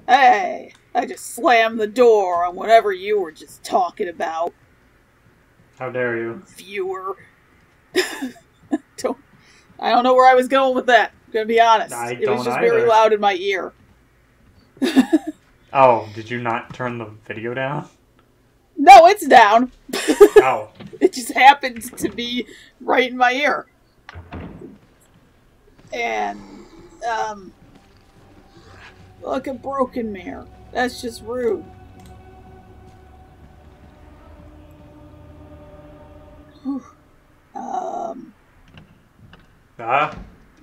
Hey, I just slammed the door on whatever you were just talking about. How dare you? Viewer. I don't know where I was going with that. I'm gonna be honest. It was just very loud in my ear. Oh, did you not turn the video down? No, it's down. Oh. It just happens to be right in my ear. And, like a broken mirror. That's just rude. Whew.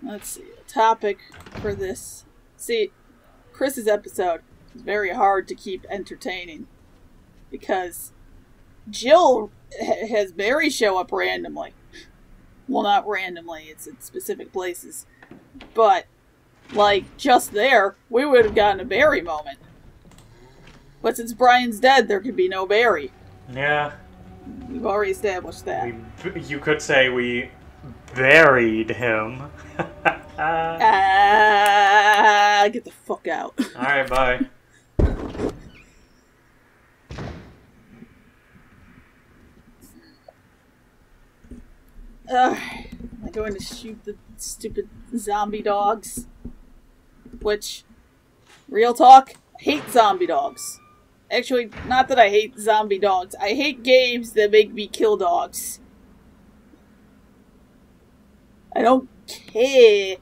Let's see. A topic for this. See, Chris's episode is very hard to keep entertaining. Because Jill has Barry show up randomly. Well, not randomly. It's in specific places. But, like, just there, we would have gotten a Barry moment. But since Brian's dead, there could be no Barry. Yeah. We've already established that. You could say we buried him. Get the fuck out. Alright, bye. Am I going to shoot the stupid zombie dogs? Which, real talk, I hate zombie dogs. Actually, not that I hate zombie dogs. I hate games that make me kill dogs. I don't care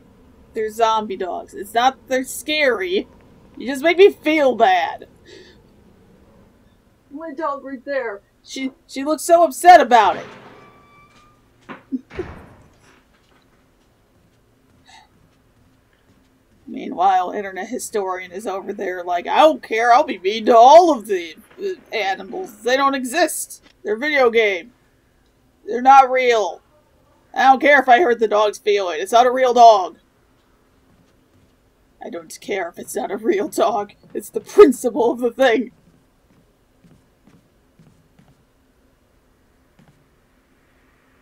they're zombie dogs. It's not that they're scary. You just make me feel bad. My dog right there. She looks so upset about it. Meanwhile, Internet Historian is over there like, I don't care, I'll be mean to all of the animals. They don't exist. They're video game. They're not real. I don't care if I hurt the dog's feeling. It's not a real dog. I don't care if it's not a real dog. It's the principle of the thing.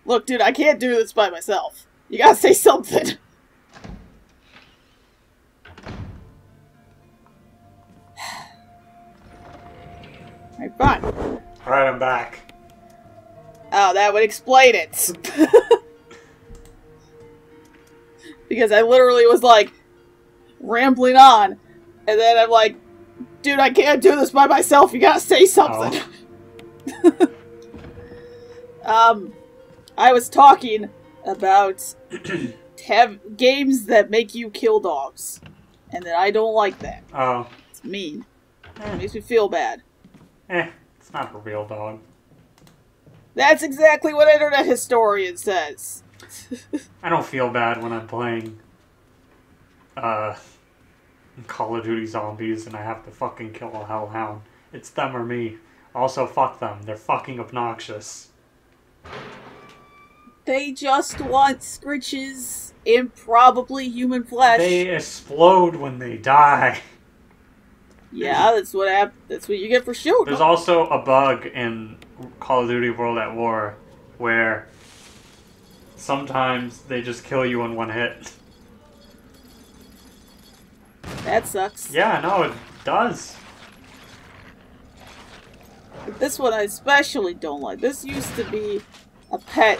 Look, dude, I can't do this by myself. You gotta say something. Alright, fine. Alright, I'm back. Oh, that would explain it. Because I literally was like, rambling on, and then I'm like, dude, I can't do this by myself, you gotta say something. Oh. I was talking about games that make you kill dogs, and that I don't like that. Oh. It's mean. It makes me feel bad. It's not a real dog. That's exactly what Internet Historian says. I don't feel bad when I'm playing Call of Duty Zombies and I have to fucking kill a hellhound. It's them or me. Also, fuck them. They're fucking obnoxious. They just want scritches and probably human flesh. They explode when they die. Yeah, that's what you get for shooting. There's also a bug in Call of Duty World at War where sometimes they just kill you in one hit. That sucks. Yeah, no, it does. But this one I especially don't like. This used to be a pet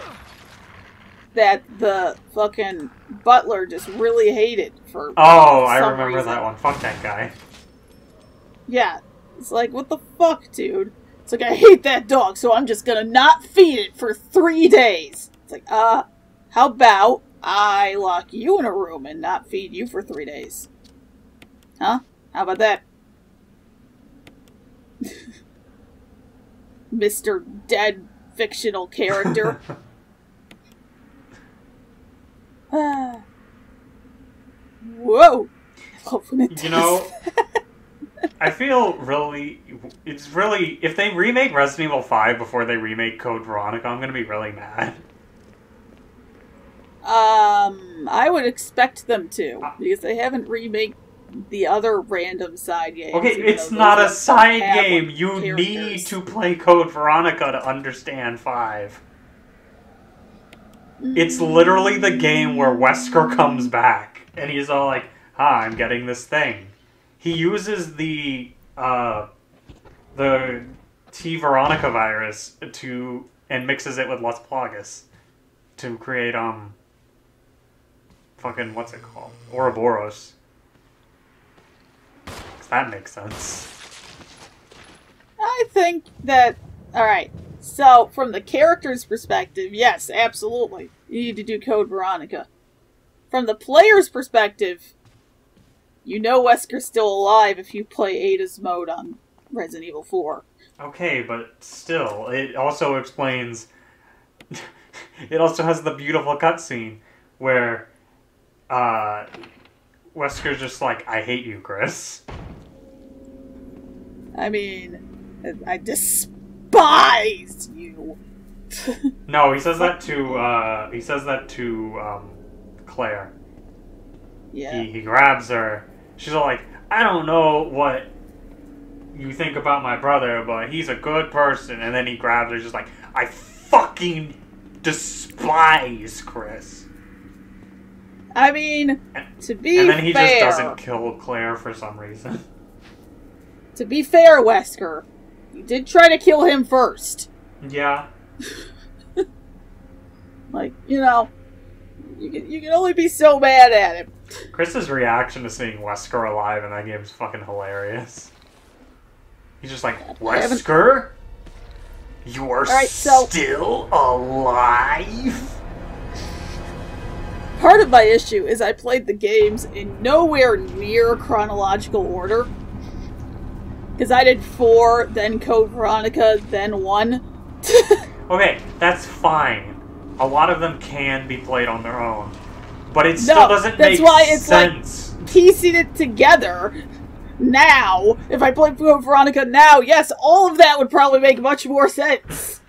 that the fucking butler just really hated for I some remember reason. that one. Fuck that guy. Yeah. It's like, what the fuck, dude? It's like, I hate that dog, so I'm just gonna not feed it for 3 days. It's like, how about I lock you in a room and not feed you for 3 days? Huh? How about that? Mr. Dead fictional character. Whoa! You know, I feel really... It's really... If they remake Resident Evil 5 before they remake Code Veronica, I'm gonna be really mad. I would expect them to, because they haven't remade the other random side games. Okay, it's not a side game. You need to play Code Veronica to understand 5. It's literally the game where Wesker comes back, and he's all like, I'm getting this thing. he uses the T Veronica virus and mixes it with Las Plagas to create fucking what's it called? Ouroboros. 'Cause that makes sense. I think that alright. So from the character's perspective, yes, absolutely. You need to do Code Veronica. From the player's perspective, you know Wesker's still alive if you play Ada's mode on Resident Evil 4. Okay, but still, it also explains... it also has the beautiful cutscene where Wesker's just like, I hate you, Chris. I mean, I despise you. No, he says that to Claire. Yeah. He grabs her. She's all like, I don't know what you think about my brother, but he's a good person. And then he grabs her, just like, I fucking despise Chris. I mean, to be fair... And then he just doesn't kill Claire for some reason. To be fair, Wesker, you did try to kill him first. Yeah. Like, you know, you can only be so mad at him. Chris's reaction to seeing Wesker alive in that game is fucking hilarious. He's just like, Wesker? You are still alive? Part of my issue is I played the games in nowhere near chronological order. Because I did 4, then Code Veronica, then 1. Okay, that's fine. A lot of them can be played on their own. But it still doesn't make sense. That's why it's like piecing it together now. If I played Code Veronica now, yes, all of that would probably make much more sense.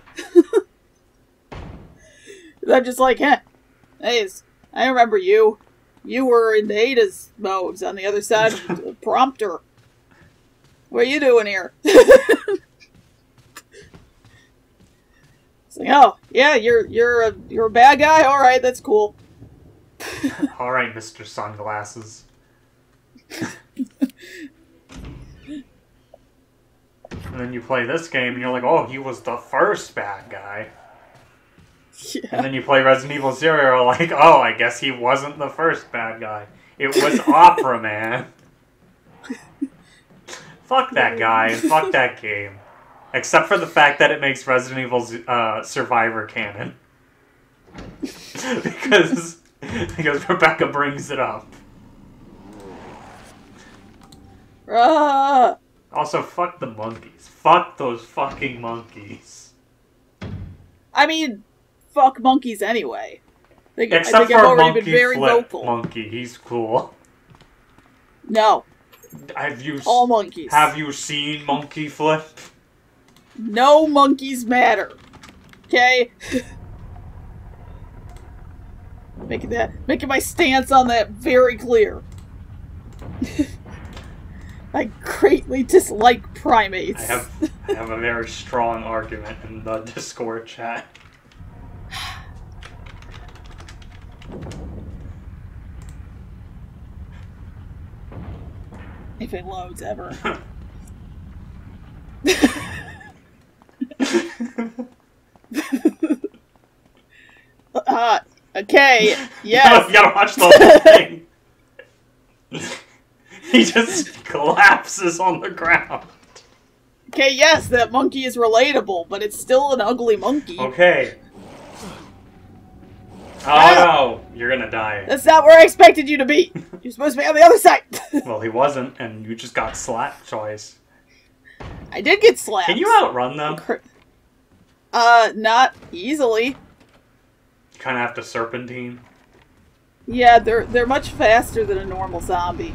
I'm just like, hey, I remember you. You were in Ada's modes on the other side of the prompter. What are you doing here? It's like, oh, yeah, you're a bad guy? Alright, that's cool. Alright, Mr. Sunglasses. And then you play this game and you're like, oh, he was the first bad guy. Yeah. And then you play Resident Evil 0 and you're like, oh, I guess he wasn't the first bad guy. It was Opera Man. Fuck that guy and fuck that game. Except for the fact that it makes Resident Evil Survivor canon. because Rebecca brings it up. Also, fuck the monkeys. Fuck those fucking monkeys. I mean, fuck monkeys anyway. Except I think for I've already Monkey been very Flip vocal. Monkey, he's cool. No. All monkeys. Have you seen Monkey Flip? No monkeys matter. Okay? Making my stance on that very clear. I greatly dislike primates. I have a very strong argument in the Discord chat. If it loads ever. Okay, yes. You gotta watch the whole thing. He just collapses on the ground. Okay, yes, that monkey is relatable, but it's still an ugly monkey. Okay. Oh no, you're gonna die. That's not where I expected you to be. You're supposed to be on the other side. Well, he wasn't, and you just got slapped twice. I did get slapped. Can you outrun them? Not easily. You kind of have to serpentine. Yeah, they're much faster than a normal zombie.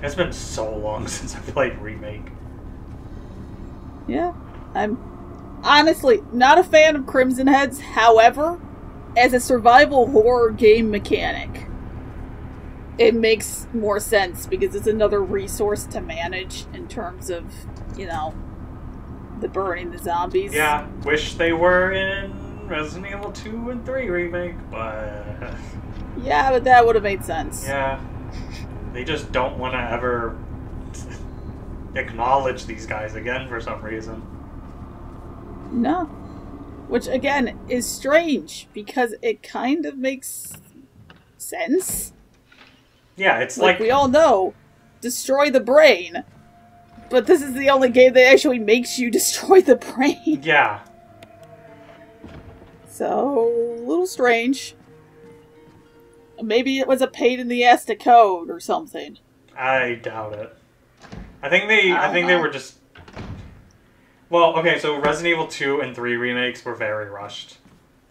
It's been so long since I played Remake. Yeah, I'm honestly not a fan of Crimson Heads. However, as a survival horror game mechanic, it makes more sense because it's another resource to manage in terms of, you know, the burning the zombies. Yeah, wish they were in Resident Evil 2 and 3 Remake, but... Yeah, but that would have made sense. Yeah. They just don't want to ever acknowledge these guys again for some reason. No. Which, again, is strange, because it kind of makes sense. Yeah, it's like... we all know, destroy the brain. But this is the only game that actually makes you destroy the brain. Yeah. So, a little strange. Maybe it was a pain in the ass to code or something. I doubt it. I think they were just... Well, okay, so Resident Evil 2 and 3 remakes were very rushed.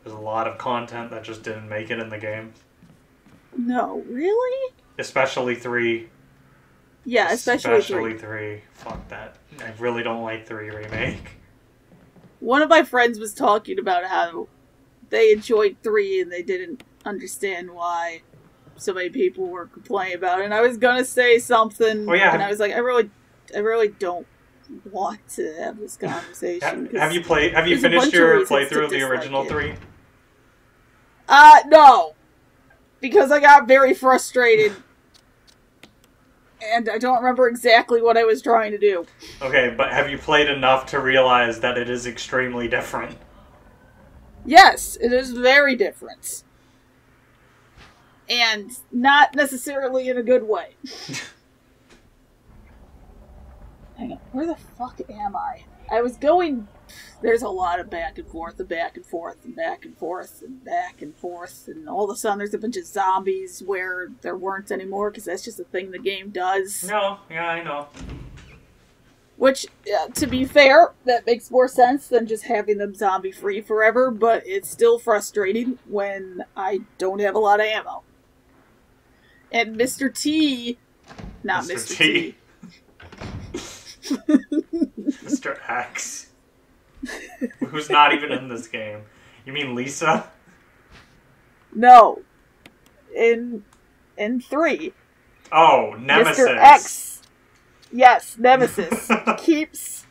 There's a lot of content that just didn't make it in the game. No, really? Especially 3. Yeah, especially 3. Fuck that. I really don't like 3 remake. One of my friends was talking about how they enjoyed 3 and they didn't understand why so many people were complaining about it. And I was gonna say something, and I was like, I really don't want to have this conversation. Have you finished your playthrough of the original 3? No. Because I got very frustrated. And I don't remember exactly what I was trying to do. Okay, but have you played enough to realize that it is extremely different? Yes, it is very different. And not necessarily in a good way. Hang on, where the fuck am I? I was going... There's a lot of back and forth and back and forth and back and forth and back and forth, and all of a sudden there's a bunch of zombies where there weren't anymore, because that's just a thing the game does. No, yeah, I know. Which, to be fair, that makes more sense than just having them zombie-free forever, but it's still frustrating when I don't have a lot of ammo. And Mr. T... Not Mr. T. Mr. X. Who's not even in this game. You mean Lisa? No. In 3. Oh, Nemesis. Mr. X. Yes, Nemesis. keeps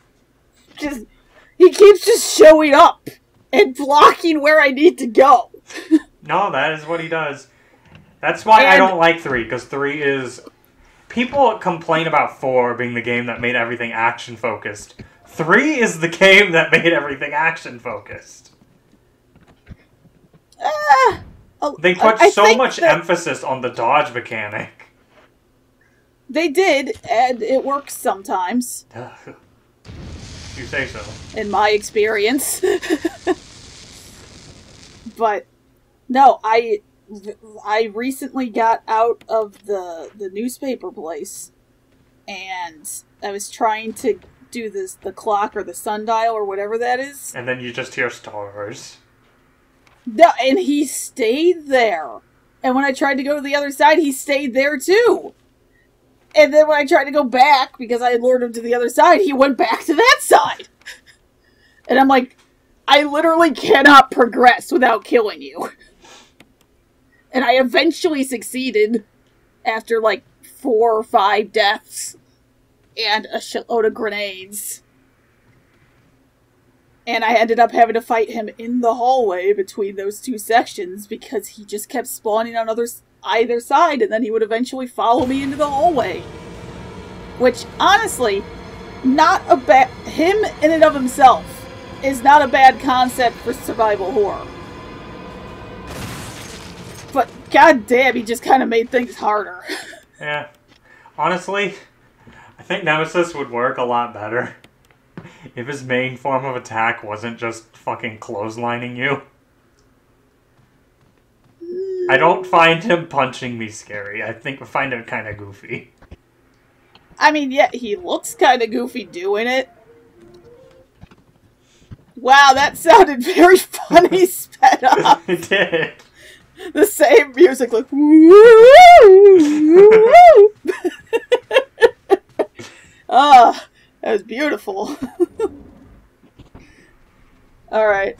just showing up and blocking where I need to go. No, that is what he does. That's why I don't like 3, because 3 is... People complain about 4 being the game that made everything action-focused. 3 is the game that made everything action-focused. They put so much emphasis on the dodge mechanic. They did, and it works sometimes. You say so. In my experience. But, no, I recently got out of the newspaper place, and I was trying to do the clock or the sundial or whatever that is. And then you just hear stars. No, and he stayed there. And when I tried to go to the other side, he stayed there too. And then when I tried to go back, because I had lured him to the other side, he went back to that side. And I'm like, I literally cannot progress without killing you. And I eventually succeeded after like 4 or 5 deaths and a shitload of grenades. And I ended up having to fight him in the hallway between those 2 sections because he just kept spawning on either side, and then he would eventually follow me into the hallway. Which, honestly, him in and of himself is not a bad concept for survival horror. But goddamn, he just kind of made things harder. Yeah. Honestly, I think Nemesis would work a lot better if his main form of attack wasn't just fucking clotheslining you. I don't find him punching me scary. I find him kind of goofy. I mean, yeah, he looks kind of goofy doing it. Wow, that sounded very funny sped up. It did. The same music, like, ah, that was beautiful. Alright,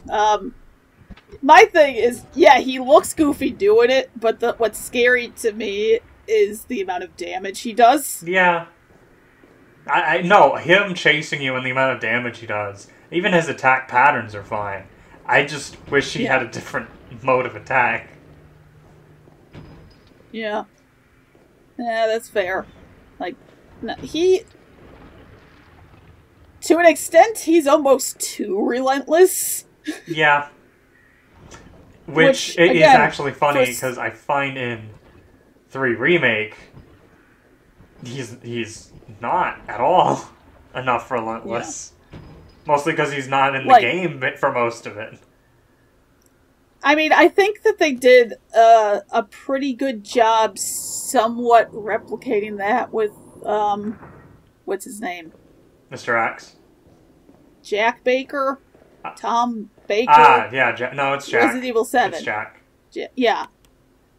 my thing is, yeah, he looks goofy doing it, but what's scary to me is the amount of damage he does. Yeah. I know, him chasing you and the amount of damage he does. Even his attack patterns are fine. I just wish he had a different mode of attack. Yeah. Yeah, that's fair. Like, no, he... To an extent, he's almost too relentless. Yeah. Which again, is actually funny, because I find in 3 Remake, he's not at all enough relentless. Yeah. Mostly because he's not in the game for most of it. I mean, I think that they did a pretty good job somewhat replicating that with, what's his name? Mr. X? Jack Baker? Tom Baker? Yeah, no, it's Jack. Resident Evil 7. It's Jack. Yeah.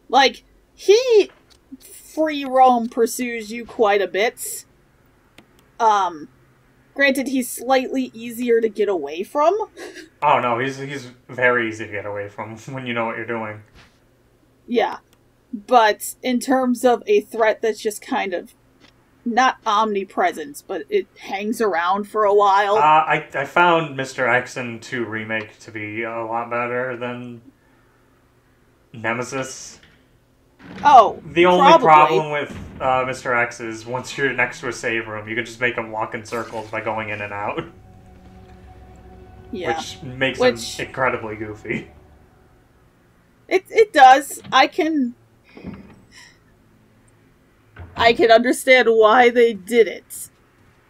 Like, he free roam pursues you quite a bit. Granted, he's slightly easier to get away from. Oh, no, he's very easy to get away from when you know what you're doing. Yeah. But in terms of a threat that's just kind of not omnipresent, but it hangs around for a while. I found Mr. X in 2 Remake to be a lot better than Nemesis. Oh, the only problem with Mr. X is once you're next to a save room, you can just make him walk in circles by going in and out. Yeah. Which makes him incredibly goofy. It does. I can understand why they did it.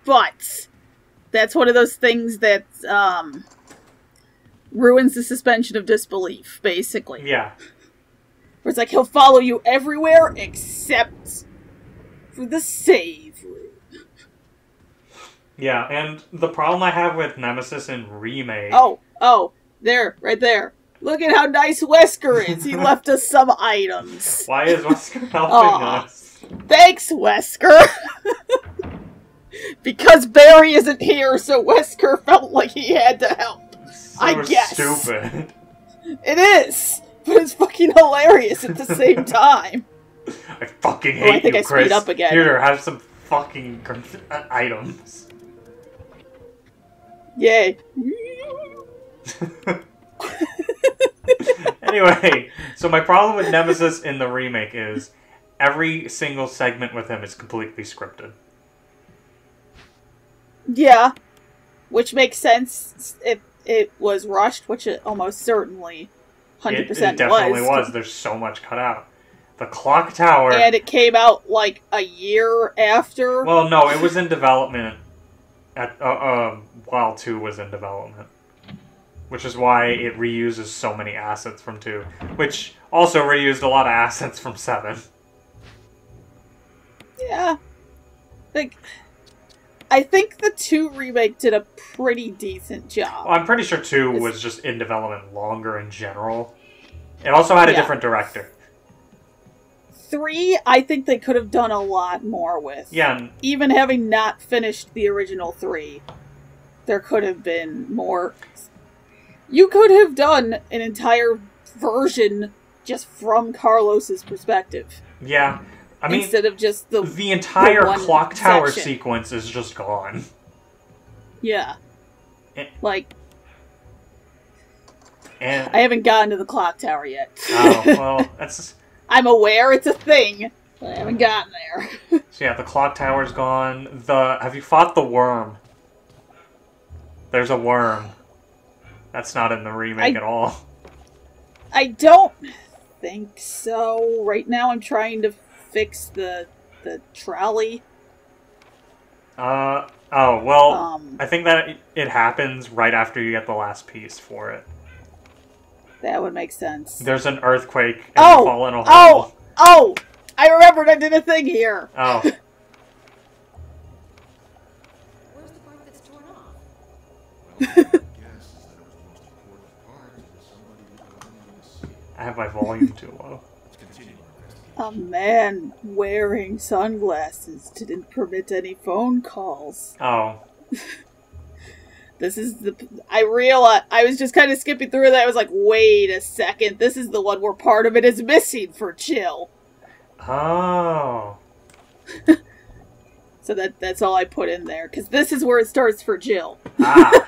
But that's one of those things that ruins the suspension of disbelief, basically. Yeah. Where it's like, he'll follow you everywhere except for the save room. Yeah, and the problem I have with Nemesis in Remake... Oh, there, right there. Look at how nice Wesker is. He left us some items. Why is Wesker helping us? Thanks, Wesker. Because Barry isn't here, so Wesker felt like he had to help. So I guess. Stupid. It is. But it's fucking hilarious at the same time. I fucking hate I think you, I Chris. Speed up again. Here, have some fucking items. Yay. Anyway, so my problem with Nemesis in the remake is every single segment with him is completely scripted. Yeah. Which makes sense if it was rushed, which it almost certainly 100% it definitely was. There's so much cut out. The clock tower... And it came out, like, a year after? Well, no, it was in development while 2 was in development. Which is why it reuses so many assets from 2. Which also reused a lot of assets from 7. Yeah. I think the 2 remake did a pretty decent job. Well, I'm pretty sure 2 was just in development longer in general. It also had a different director. 3, I think they could have done a lot more with. Yeah. Even having not finished the original 3, there could have been more. You could have done an entire version just from Carlos's perspective. Yeah. I mean, instead of just the entire clock tower sequence is just gone. Yeah. And I haven't gotten to the clock tower yet. Oh, well, that's... I'm aware it's a thing, but I haven't gotten there. So yeah, the clock tower's gone. Have you fought the worm? There's a worm. That's not in the remake at all. I don't think so. Right now I'm trying to fix the trolley. Oh, well, I think that it happens right after you get the last piece for it. That would make sense. There's an earthquake and you fall in a hole. Oh! I remembered I did a thing here! Oh. Where's the part that's torn off? I have my volume too low. A man wearing sunglasses didn't permit any phone calls. Oh. This is I realized, I was just kind of skipping through that. I was like, wait a second, this is the one where part of it is missing for Chill. Oh. So that's all I put in there, because this is where it starts for Jill. Ah.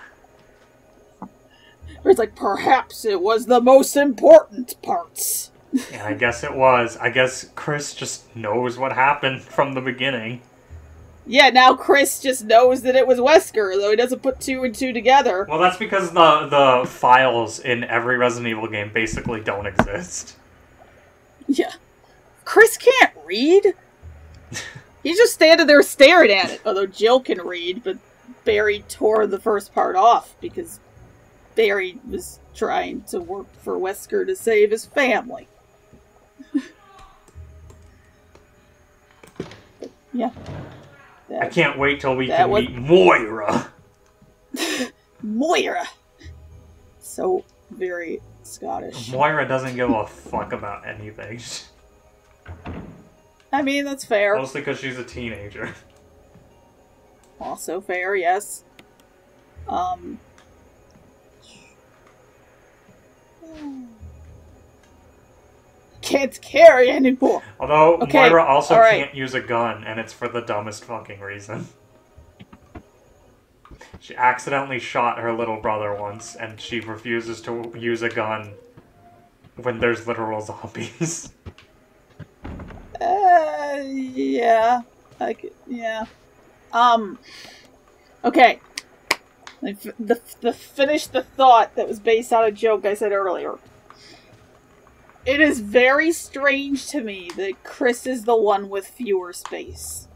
Where it's like, perhaps it was the most important parts. And I guess it was. I guess Chris just knows what happened from the beginning. Yeah, now Chris just knows that it was Wesker, though he doesn't put 2 and 2 together. Well, that's because the files in every Resident Evil game basically don't exist. Yeah. Chris can't read. He's just standing there staring at it. Although Jill can read, but Barry tore the first part off because Barry was trying to work for Wesker to save his family. Yeah. I can't wait till we can meet Moira. Moira. So very Scottish. Moira doesn't give a fuck about anything. I mean, that's fair. Mostly because she's a teenager. Also fair, yes. Can't carry anymore. Although, Moira also can't use a gun, and it's for the dumbest fucking reason. She accidentally shot her little brother once, and she refuses to use a gun when there's literal zombies. Yeah. Yeah. Okay. Finish the thought that was based on a joke I said earlier. It is very strange to me that Chris is the one with fewer space.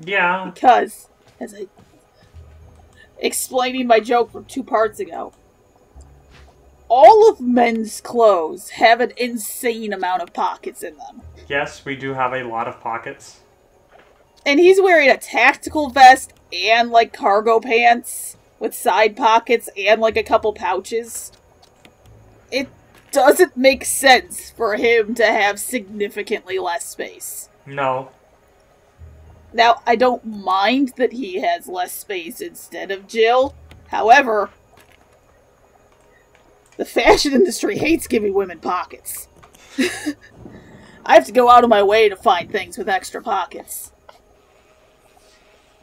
Yeah. Because, as I... explaining my joke from 2 parts ago, all of men's clothes have an insane amount of pockets in them. Yes, we do have a lot of pockets. And he's wearing a tactical vest and, like, cargo pants with side pockets and, like, a couple pouches. It doesn't make sense for him to have significantly less space. No. Now, I don't mind that he has less space instead of Jill. However, the fashion industry hates giving women pockets. I have to go out of my way to find things with extra pockets.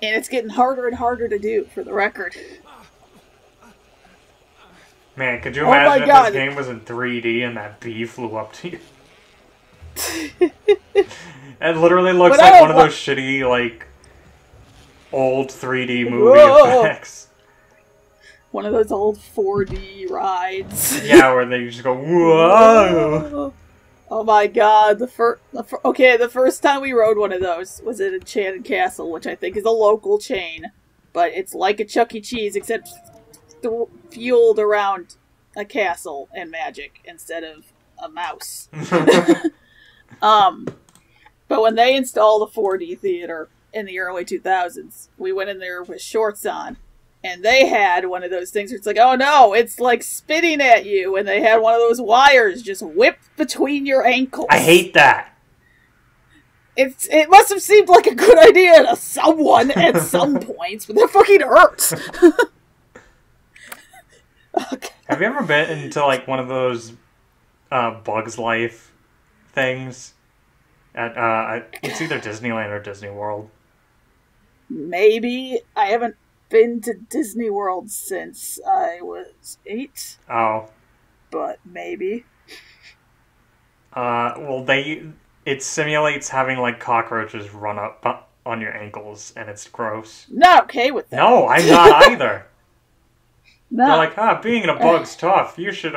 And it's getting harder and harder to do, for the record. Man, could you imagine if this game was in 3D and that bee flew up to you? It literally looks like one of those shitty, like, old 3D movie effects. One of those old 4D rides. Yeah, where they just go, whoa! Oh my god, the first time we rode one of those was at Enchanted Castle, which I think is a local chain. But it's like a Chuck E. Cheese, except fueled around a castle and magic instead of a mouse. But when they installed a 4D theater in the early 2000s, we went in there with shorts on, and they had one of those things where it's like, oh no, it's like spitting at you, and they had one of those wires just whipped between your ankles. I hate that. It must have seemed like a good idea to someone at some points, but that fucking hurts. Okay. Have you ever been into, like, one of those Bugs Life things? It's either Disneyland or Disney World. Maybe. I haven't been to Disney World since I was 8. Oh. But maybe. Well, it simulates having, like, cockroaches run up on your ankles, and it's gross. Not okay with that. No, I'm not either. No. They're like, being in a bug's tough. You should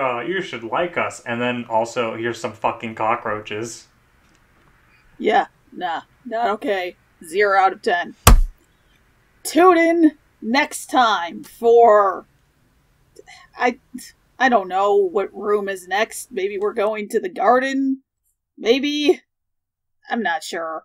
like us. And then also, here's some fucking cockroaches. Yeah, nah, not okay. 0 out of 10. Tune in next time for... I don't know what room is next. Maybe we're going to the garden? Maybe? I'm not sure.